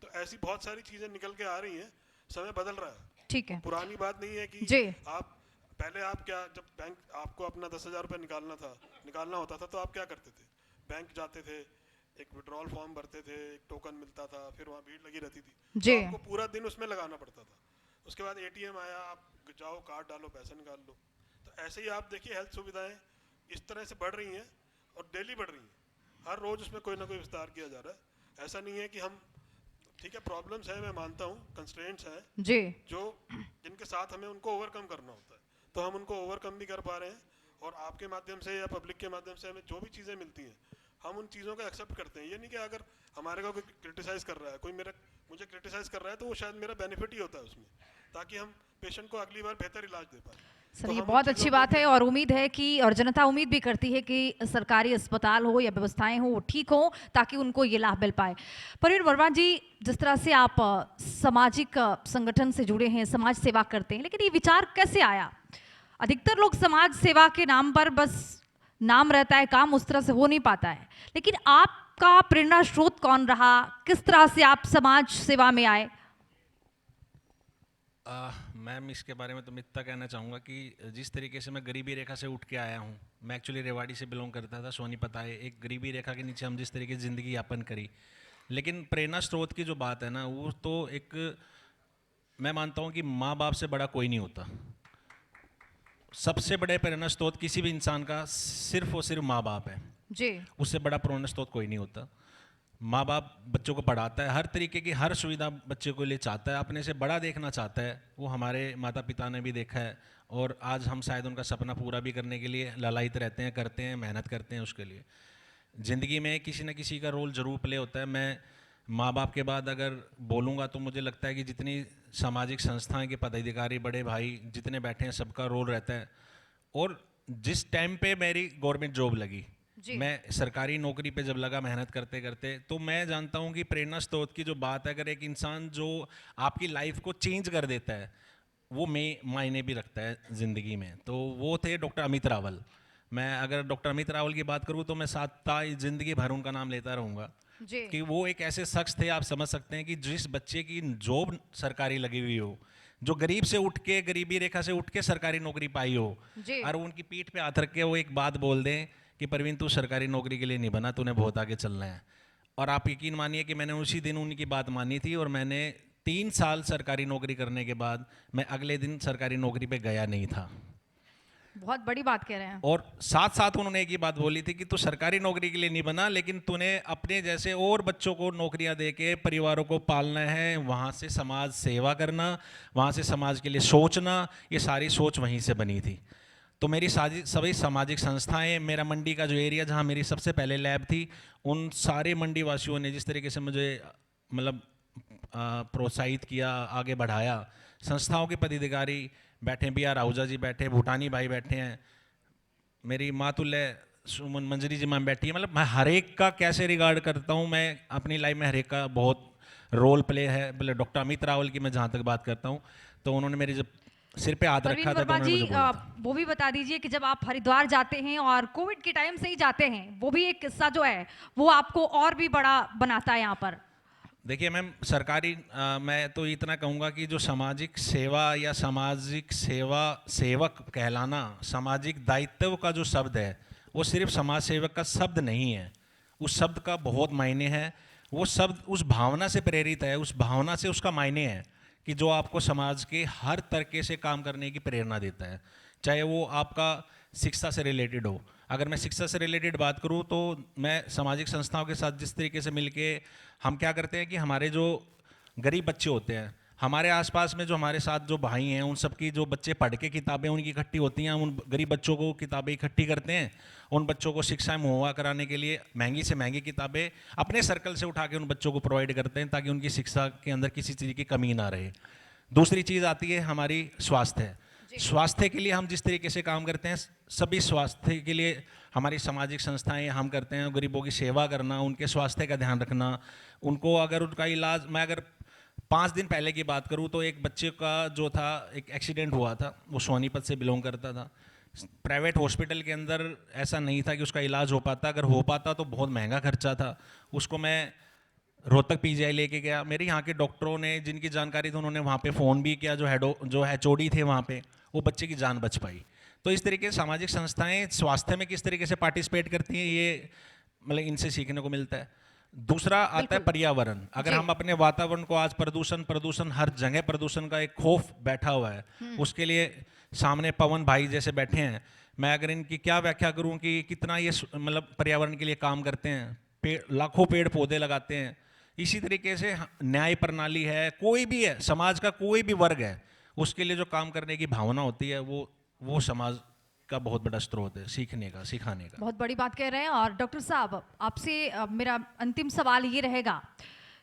तो ऐसी बहुत सारी चीजें निकल के आ रही हैं, समय बदल रहा है। ठीक है, पुरानी बात नहीं है कि आप पहले जब बैंक आपको अपना 10,000 रुपये निकालना होता था तो आप क्या करते थे? बैंक जाते थे, एक विड्रॉल फॉर्म भरते थे, एक टोकन मिलता था, फिर वहाँ भीड़ लगी रहती थी, जी। तो आपको पूरा दिन उसमें लगाना पड़ता था। उसके बाद एटीएम आया, आप जाओ कार्ड डालो, पैसा निकाल लो। तो ऐसे ही आप देखिए हेल्थ सुविधाएं इस तरह से बढ़ रही हैं और डेली बढ़ रही हैं, हर रोज उसमें कोई ना कोई विस्तार किया जा रहा है। ऐसा नहीं है कि हम, ठीक है प्रॉब्लम्स है, मैं मानता हूँ, कंस्ट्रेंट्स हैं जी। जो जिनके साथ हमें उनको ओवरकम करना होता है, तो हम उनको ओवरकम भी कर पा रहे हैं। और आपके माध्यम से या पब्लिक के माध्यम से हमें जो भी चीज़ें मिलती हैं हम उन चीज़ों को एक्सेप्ट करते हैं। ये नहीं कि अगर हमारे को कोई क्रिटिसाइज़ कर रहा है, कोई मुझे क्रिटिसाइज़ कर रहा है, तो वो शायद मेरा बेनिफिट ही होता है उसमें, ताकि हम पेशेंट को अगली बार बेहतर इलाज दे पाए। सर, तो ये हम उन बहुत चीज़ों अच्छी को बात है और उम्मीद है कि, और जनता उम्मीद भी करती है कि सरकारी अस्पताल हो या व्यवस्थाएं हो वो ठीक हो ताकि उनको ये लाभ मिल पाए। प्रवीण वर्मा जी, जिस तरह से आप सामाजिक संगठन से जुड़े हैं, समाज सेवा करते हैं, लेकिन ये विचार कैसे आया? अधिकतर लोग समाज सेवा के नाम पर बस नाम रहता है, काम उस तरह से हो नहीं पाता है, लेकिन आपका प्रेरणा स्रोत कौन रहा? किस तरह से आप समाज सेवा में आए? मैम, इसके बारे में तो मैं इतना कहना चाहूँगा कि जिस तरीके से मैं गरीबी रेखा से उठ के आया हूँ, मैं एक्चुअली रेवाड़ी से बिलोंग करता था, सोनीपत आए, एक गरीबी रेखा के नीचे हम जिस तरीके से ज़िंदगी यापन करी, लेकिन प्रेरणा स्रोत की जो बात है ना, वो तो एक, मैं मानता हूँ कि माँ बाप से बड़ा कोई नहीं होता। सबसे बड़े प्रेरणा स्रोत किसी भी इंसान का सिर्फ और सिर्फ माँ बाप है जी। उससे बड़ा प्रेरणा स्रोत कोई नहीं होता। माँ बाप बच्चों को पढ़ाता है, हर तरीके की हर सुविधा बच्चे को लिए चाहता है, अपने से बड़ा देखना चाहता है। वो हमारे माता पिता ने भी देखा है और आज हम शायद उनका सपना पूरा भी करने के लिए ललायित रहते हैं, करते हैं, मेहनत करते हैं उसके लिए। ज़िंदगी में किसी न किसी का रोल ज़रूर प्ले होता है। मैं माँ बाप के बाद अगर बोलूँगा तो मुझे लगता है कि जितनी सामाजिक संस्थाएं के पदाधिकारी, बड़े भाई जितने बैठे हैं, सबका रोल रहता है। और जिस टाइम पे मेरी गवर्नमेंट जॉब लगी, मैं सरकारी नौकरी पे जब लगा मेहनत करते करते, तो मैं जानता हूँ कि प्रेरणा स्रोत की जो बात है, अगर एक इंसान जो आपकी लाइफ को चेंज कर देता है, वो मायने भी रखता है ज़िंदगी में। तो वो थे डॉक्टर अमित रावल। मैं अगर डॉक्टर अमित रावल की बात करूँ तो मैं ज़िंदगी भर उनका नाम लेता रहूँगा कि वो एक ऐसे शख्स थे, आप समझ सकते हैं कि जिस बच्चे की जॉब सरकारी लगी हुई हो, जो गरीब से उठ के, गरीबी रेखा से उठ के सरकारी नौकरी पाई हो, और उनकी पीठ पे हाथ रख के वो एक बात बोल दें कि प्रवीण, तू सरकारी नौकरी के लिए नहीं बना, तूने बहुत आगे चलना है। और आप यकीन मानिए कि मैंने उसी दिन उनकी बात मानी थी और मैंने 3 साल सरकारी नौकरी करने के बाद मैं अगले दिन सरकारी नौकरी पे गया नहीं था। बहुत बड़ी बात कह रहे हैं। और साथ साथ उन्होंने एक ही बात बोली थी कि तू सरकारी नौकरी के लिए नहीं बना, लेकिन तूने अपने जैसे और बच्चों को नौकरियां दे के परिवारों को पालना है, वहाँ से समाज सेवा करना, वहाँ से समाज के लिए सोचना, ये सारी सोच वहीं से बनी थी। तो मेरी सभी सामाजिक संस्थाएं, मेरा मंडी का जो एरिया जहाँ मेरी सबसे पहले लैब थी, उन सारे मंडी वासियों ने जिस तरीके से मुझे मतलब प्रोत्साहित किया, आगे बढ़ाया। संस्थाओं के पदाधिकारी बैठे, बी आर आहूजा जी बैठे, भूटानी भाई बैठे हैं, मेरी मातुल्य सुमन मंजरी जी मैम बैठी है। मतलब मैं हर एक का कैसे रिगार्ड करता हूँ, मैं अपनी लाइफ में हर एक का बहुत रोल प्ले है। बोले डॉक्टर अमित रावल की मैं जहाँ तक बात करता हूँ, तो उन्होंने मेरे जब सिर पे हाथ रखा था तो उन्होंने मुझे बोला था। वो भी बता दीजिए कि जब आप हरिद्वार जाते हैं और कोविड के टाइम से ही जाते हैं, वो भी एक किस्सा जो है वो आपको और भी बड़ा बनाता है यहाँ पर। देखिए मैम, सरकारी मैं तो इतना कहूँगा कि जो सामाजिक सेवा या सामाजिक सेवा सेवक कहलाना, सामाजिक दायित्व का जो शब्द है, वो सिर्फ समाज सेवक का शब्द नहीं है। उस शब्द का बहुत मायने है। वो शब्द उस भावना से प्रेरित है, उस भावना से उसका मायने है कि जो आपको समाज के हर तरीके से काम करने की प्रेरणा देता है, चाहे वो आपका शिक्षा से रिलेटेड हो। अगर मैं शिक्षा से रिलेटेड बात करूं तो मैं सामाजिक संस्थाओं के साथ जिस तरीके से मिलके हम क्या करते हैं कि हमारे जो गरीब बच्चे होते हैं, हमारे आसपास में जो हमारे साथ जो भाई हैं, उन सब की जो बच्चे पढ़ के किताबें उनकी इकट्ठी होती हैं, उन गरीब बच्चों को किताबें इकट्ठी करते हैं, उन बच्चों को शिक्षा में मुहैया कराने के लिए महंगी से महंगी किताबें अपने सर्कल से उठा के उन बच्चों को प्रोवाइड करते हैं ताकि उनकी शिक्षा के अंदर किसी चीज़ की कमी ना रहे। दूसरी चीज़ आती है हमारी स्वास्थ्य। स्वास्थ्य के लिए हम जिस तरीके से काम करते हैं, सभी स्वास्थ्य के लिए हमारी सामाजिक संस्थाएं हम करते हैं। गरीबों की सेवा करना, उनके स्वास्थ्य का ध्यान रखना, उनको अगर उनका इलाज, मैं अगर 5 दिन पहले की बात करूं तो एक बच्चे का जो था एक एक्सीडेंट हुआ था, वो सोनीपत से बिलोंग करता था। प्राइवेट हॉस्पिटल के अंदर ऐसा नहीं था कि उसका इलाज हो पाता, अगर हो पाता तो बहुत महंगा खर्चा था। उसको मैं रोहतक पीजीआई लेके गया। मेरे यहाँ के डॉक्टरों ने, जिनकी जानकारी थी, उन्होंने वहाँ पे फ़ोन भी किया, जो HOD थे वहाँ पे, वो बच्चे की जान बच पाई। तो इस तरीके से सामाजिक संस्थाएं स्वास्थ्य में किस तरीके से पार्टिसिपेट करती हैं, ये मतलब इनसे सीखने को मिलता है। दूसरा आता है पर्यावरण। अगर जी। हम अपने वातावरण को आज प्रदूषण हर जगह प्रदूषण का एक खौफ बैठा हुआ है, उसके लिए सामने पवन भाई जैसे बैठे हैं, मैं अगर इनकी क्या व्याख्या करूं कि कितना ये मतलब पर्यावरण के लिए काम करते हैं, लाखों पेड़ पौधे लगाते हैं। इसी तरीके से न्याय प्रणाली है, कोई भी है, समाज का कोई भी वर्ग है, उसके लिए जो काम करने की भावना होती है वो समाज का बहुत बड़ा स्रोत है सीखने का, सिखाने का। बहुत बड़ी बात कह रहे हैं। और डॉक्टर साहब, आपसे मेरा अंतिम सवाल ये रहेगा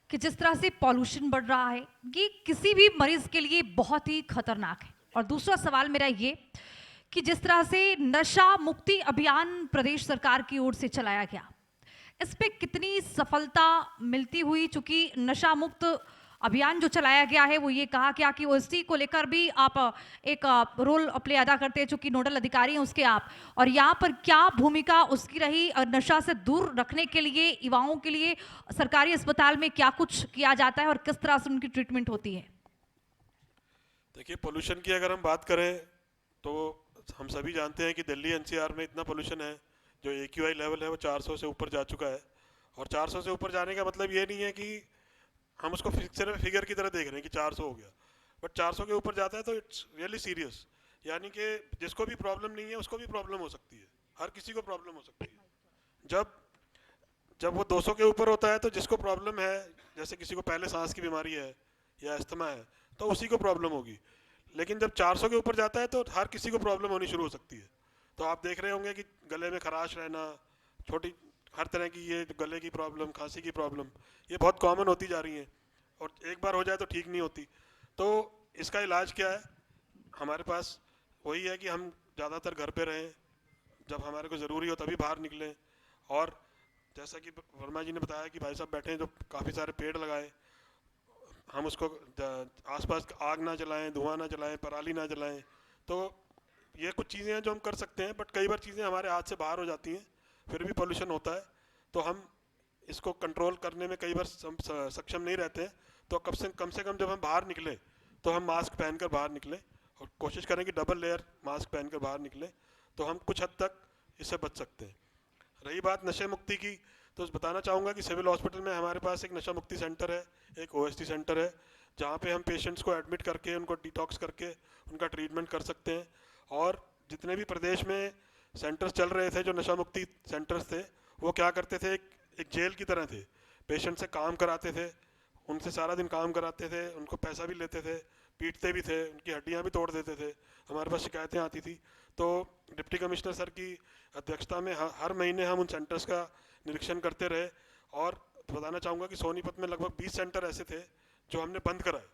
कि जिस तरह से पॉल्यूशन बढ़ रहा है, ये किसी भी मरीज के लिए बहुत ही खतरनाक है। और दूसरा सवाल मेरा ये कि जिस तरह से नशा मुक्ति अभियान प्रदेश सरकार की ओर से चलाया गया, इस पे कितनी सफलता मिलती हुई? चूंकि नशा मुक्त अभियान जो चलाया गया है वो ये कहा गया कि ओएसडी को लेकर भी आप एक रोल प्ले अदा करते हैं, चूंकि नोडल अधिकारी हैं उसके आप, और यहाँ पर क्या भूमिका उसकी रही नशा से दूर रखने के लिए युवाओं के लिए सरकारी अस्पताल में क्या कुछ किया जाता है और किस तरह से उनकी ट्रीटमेंट होती है? देखिए, पोल्यूशन की अगर हम बात करें तो हम सभी जानते हैं कि दिल्ली एनसीआर में इतना पोल्यूशन है, जो AQI लेवल है वो 400 से ऊपर जा चुका है। और 400 से ऊपर जाने का मतलब ये नहीं है कि हम उसको सिर्फ फिगर की तरह देख रहे हैं कि 400 हो गया, बट 400 के ऊपर जाता है तो इट्स रियली सीरियस। यानी कि जिसको भी प्रॉब्लम नहीं है उसको भी प्रॉब्लम हो सकती है, हर किसी को प्रॉब्लम हो सकती है। जब वो 200 के ऊपर होता है तो जिसको प्रॉब्लम है, जैसे किसी को पहले सांस की बीमारी है या अस्थमा है, तो उसी को प्रॉब्लम होगी। लेकिन जब 400 के ऊपर जाता है तो हर किसी को प्रॉब्लम होनी शुरू हो सकती है। तो आप देख रहे होंगे कि गले में खराश रहना, छोटी हर तरह की ये गले की प्रॉब्लम, खांसी की प्रॉब्लम, ये बहुत कॉमन होती जा रही हैं और एक बार हो जाए तो ठीक नहीं होती। तो इसका इलाज क्या है? हमारे पास वही है कि हम ज़्यादातर घर पे रहें, जब हमारे को ज़रूरी हो तभी बाहर निकलें, और जैसा कि वर्मा जी ने बताया कि भाई साहब बैठे हैं, जो काफ़ी सारे पेड़ लगाएं, हम उसको आसपास आग ना जलाएं, धुआं ना जलाएं, पराली ना जलाएं। तो ये कुछ चीज़ें हैं जो हम कर सकते हैं, बट कई बार चीज़ें हमारे हाथ से बाहर हो जाती हैं, फिर भी पोल्यूशन होता है। तो हम इसको कंट्रोल करने में कई बार सक्षम नहीं रहते हैं। तो कम से कम जब हम बाहर निकलें तो हम मास्क पहनकर बाहर निकलें, और कोशिश करें कि डबल लेयर मास्क पहनकर बाहर निकलें, तो हम कुछ हद तक इससे बच सकते हैं। रही बात नशे मुक्ति की, तो बताना चाहूँगा कि सिविल हॉस्पिटल में हमारे पास एक नशा मुक्ति सेंटर है, एक OSD सेंटर है, जहाँ पे हम पेशेंट्स को एडमिट करके उनको डिटॉक्स करके उनका ट्रीटमेंट कर सकते हैं। और जितने भी प्रदेश में सेंटर्स चल रहे थे जो नशा मुक्ति सेंटर्स थे, वो क्या करते थे, एक जेल की तरह थे। पेशेंट से काम कराते थे, उनसे सारा दिन काम कराते थे, उनको पैसा भी लेते थे, पीटते भी थे, उनकी हड्डियाँ भी तोड़ देते थे। हमारे पास शिकायतें आती थी, तो डिप्टी कमिश्नर सर की अध्यक्षता में हर महीने हम उन सेंटर्स का निरीक्षण करते रहे। और बताना चाहूँगा कि सोनीपत में लगभग 20 सेंटर ऐसे थे जो हमने बंद कराए,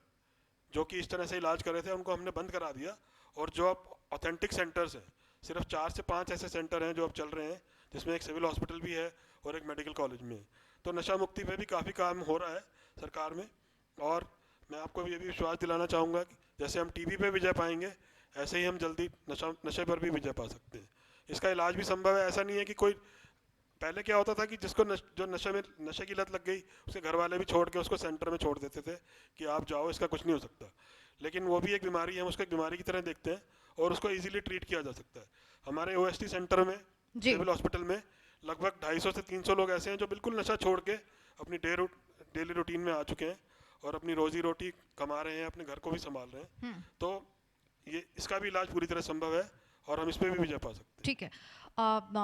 जो कि इस तरह से इलाज कर रहे थे, उनको हमने बंद करा दिया। और जो अब ऑथेंटिक सेंटर्स हैं, सिर्फ 4 से 5 ऐसे सेंटर हैं जो अब चल रहे हैं, जिसमें एक सिविल हॉस्पिटल भी है और एक मेडिकल कॉलेज में है। तो नशा मुक्ति पे भी काफ़ी काम हो रहा है सरकार में। और मैं आपको ये भी विश्वास दिलाना चाहूँगा कि जैसे हम टीबी पे विजय पाएंगे, ऐसे ही हम जल्दी नशे पर भी विजय पा सकते हैं। इसका इलाज भी संभव है। ऐसा नहीं है कि कोई, पहले क्या होता था कि जिसको जो नशे की लत लग गई, उसके घर वाले भी छोड़ के उसको सेंटर में छोड़ देते थे कि आप जाओ, इसका कुछ नहीं हो सकता। लेकिन वो भी एक बीमारी है, हम उसको एक बीमारी की तरह देखते हैं और उसको इजीली ट्रीट किया जा सकता है। हमारे OSD सेंटर में, सिविल हॉस्पिटल में लगभग 250 से 300 लोग ऐसे हैं जो बिल्कुल नशा छोड़ के अपनी डेली रूटीन में आ चुके हैं और अपनी रोजी रोटी कमा रहे हैं, अपने घर को भी संभाल रहे हैं। तो ये इसका भी इलाज पूरी तरह संभव है और हम इस पर भी विजय पा सकते हैं। ठीक है।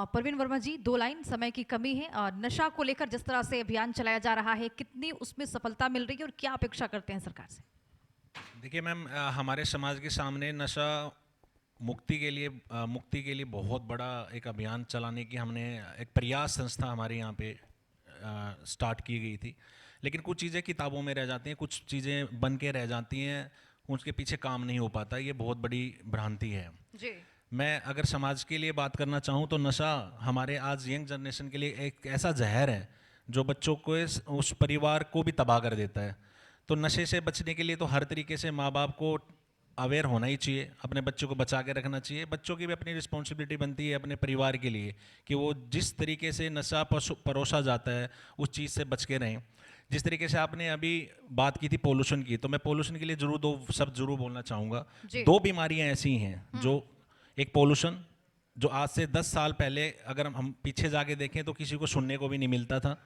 परवीन वर्मा जी, 2 लाइन, समय की कमी है। नशा को लेकर जिस तरह से अभियान चलाया जा रहा है, कितनी उसमें सफलता मिल रही है और क्या अपेक्षा करते हैं सरकार से? देखिए मैम, हमारे समाज के सामने नशा मुक्ति के लिए बहुत बड़ा एक अभियान चलाने की हमने एक प्रयास संस्था हमारे यहाँ पे स्टार्ट की गई थी। लेकिन कुछ चीज़ें किताबों में रह जाती हैं, कुछ चीज़ें बन के रह जाती हैं, उसके पीछे काम नहीं हो पाता। ये बहुत बड़ी भ्रांति है जी। मैं अगर समाज के लिए बात करना चाहूँ तो नशा हमारे आज यंग जनरेशन के लिए एक ऐसा जहर है जो बच्चों को, उस परिवार को भी तबाह कर देता है। तो नशे से बचने के लिए तो हर तरीके से माँ बाप को अवेयर होना ही चाहिए, अपने बच्चों को बचा के रखना चाहिए। बच्चों की भी अपनी रिस्पॉन्सिबिलिटी बनती है अपने परिवार के लिए कि वो जिस तरीके से नशा परोसा जाता है उस चीज़ से बच के रहें। जिस तरीके से आपने अभी बात की थी पोल्यूशन की, तो मैं पोल्यूशन के लिए जरूर 2 शब्द जरूर बोलना चाहूँगा। 2 बीमारियाँ ऐसी हैं जो, एक पोल्यूशन जो आज से 10 साल पहले अगर हम पीछे जाके देखें तो किसी को सुनने को भी नहीं मिलता था।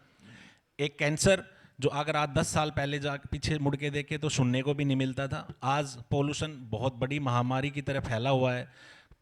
एक कैंसर जो अगर आज 10 साल पहले जा पीछे मुड़ के देखे तो सुनने को भी नहीं मिलता था, आज पोल्यूशन बहुत बड़ी महामारी की तरह फैला हुआ है।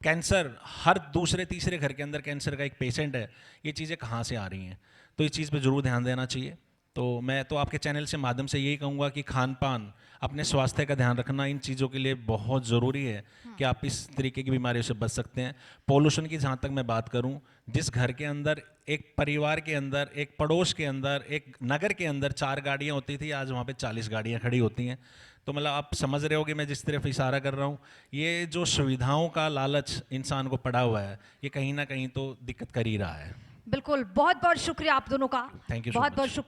कैंसर हर दूसरे तीसरे घर के अंदर कैंसर का एक पेशेंट है। ये चीज़ें कहाँ से आ रही हैं? तो इस चीज़ पे ज़रूर ध्यान देना चाहिए। तो मैं तो आपके चैनल से माध्यम से यही कहूँगा कि खान पान, अपने स्वास्थ्य का ध्यान रखना इन चीज़ों के लिए बहुत ज़रूरी है कि आप इस तरीके की बीमारियों से बच सकते हैं। पोल्यूशन की जहाँ तक मैं बात करूँ, जिस घर के अंदर, एक परिवार के अंदर, एक पड़ोस के अंदर, एक नगर के अंदर 4 गाड़ियाँ होती थी, आज वहाँ पे 40 गाड़ियाँ खड़ी होती हैं। तो मतलब आप समझ रहे हो कि मैं जिस तरफ इशारा कर रहा हूँ, ये जो सुविधाओं का लालच इंसान को पड़ा हुआ है, ये कहीं ना कहीं तो दिक्कत कर ही रहा है। बिल्कुल, बहुत बहुत शुक्रिया आप दोनों का। Thank you so बहुत much. बहुत शुक्रिया।